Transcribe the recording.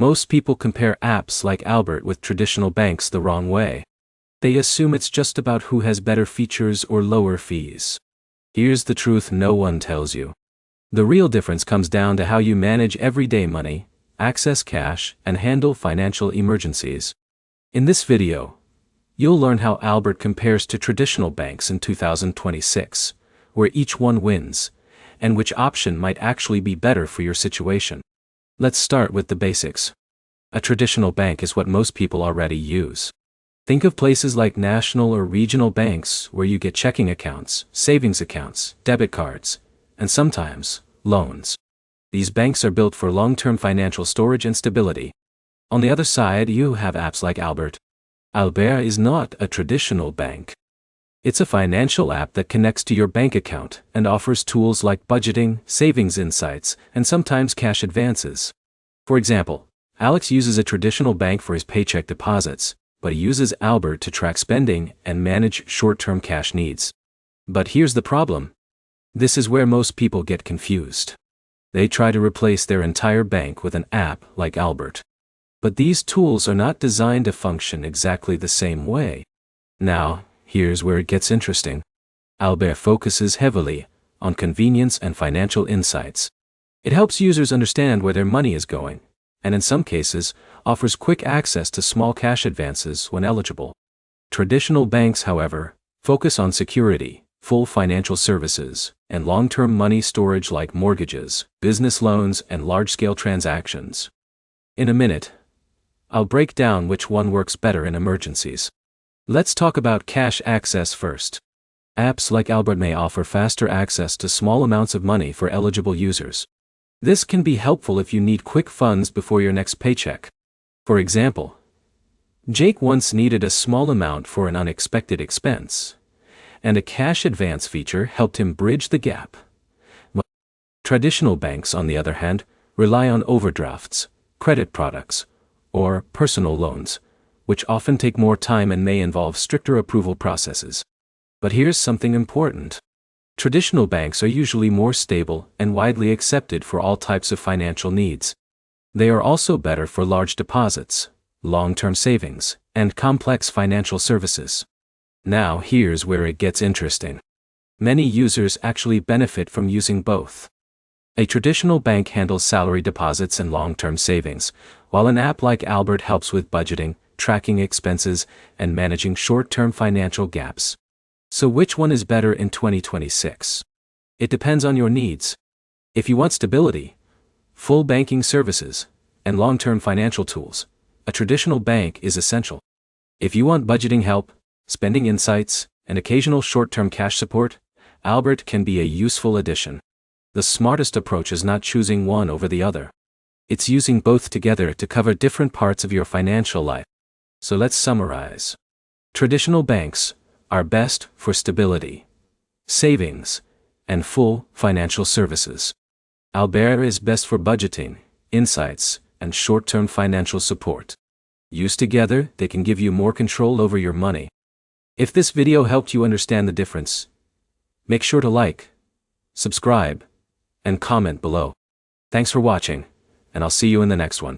Most people compare apps like Albert with traditional banks the wrong way. They assume it's just about who has better features or lower fees. Here's the truth no one tells you. The real difference comes down to how you manage everyday money, access cash, and handle financial emergencies. In this video, you'll learn how Albert compares to traditional banks in 2026, where each one wins, and which option might actually be better for your situation. Let's start with the basics. A traditional bank is what most people already use. Think of places like national or regional banks where you get checking accounts, savings accounts, debit cards, and sometimes loans. These banks are built for long-term financial storage and stability. On the other side, you have apps like Albert. Albert is not a traditional bank. It's a financial app that connects to your bank account and offers tools like budgeting, savings insights, and sometimes cash advances. For example, Alex uses a traditional bank for his paycheck deposits, but he uses Albert to track spending and manage short-term cash needs. But here's the problem. This is where most people get confused. They try to replace their entire bank with an app like Albert. But these tools are not designed to function exactly the same way. Now, here's where it gets interesting. Albert focuses heavily on convenience and financial insights. It helps users understand where their money is going, and in some cases, offers quick access to small cash advances when eligible. Traditional banks, however, focus on security, full financial services, and long-term money storage like mortgages, business loans, and large-scale transactions. In a minute, I'll break down which one works better in emergencies. Let's talk about cash access first. Apps like Albert may offer faster access to small amounts of money for eligible users. This can be helpful if you need quick funds before your next paycheck. For example, Jake once needed a small amount for an unexpected expense, and a cash advance feature helped him bridge the gap. Traditional banks, on the other hand, rely on overdrafts, credit products, or personal loans, which often take more time and may involve stricter approval processes. But here's something important. Traditional banks are usually more stable and widely accepted for all types of financial needs. They are also better for large deposits, long-term savings, and complex financial services. Now here's where it gets interesting. Many users actually benefit from using both. A traditional bank handles salary deposits and long-term savings, while an app like Albert helps with budgeting, tracking expenses, and managing short-term financial gaps. So which one is better in 2026? It depends on your needs. If you want stability, full banking services, and long-term financial tools, a traditional bank is essential. If you want budgeting help, spending insights, and occasional short-term cash support, Albert can be a useful addition. The smartest approach is not choosing one over the other. It's using both together to cover different parts of your financial life. So let's summarize. Traditional banks are best for stability, savings, and full financial services. Albert is best for budgeting, insights, and short-term financial support. Used together, they can give you more control over your money. If this video helped you understand the difference, make sure to like, subscribe, and comment below. Thanks for watching, and I'll see you in the next one.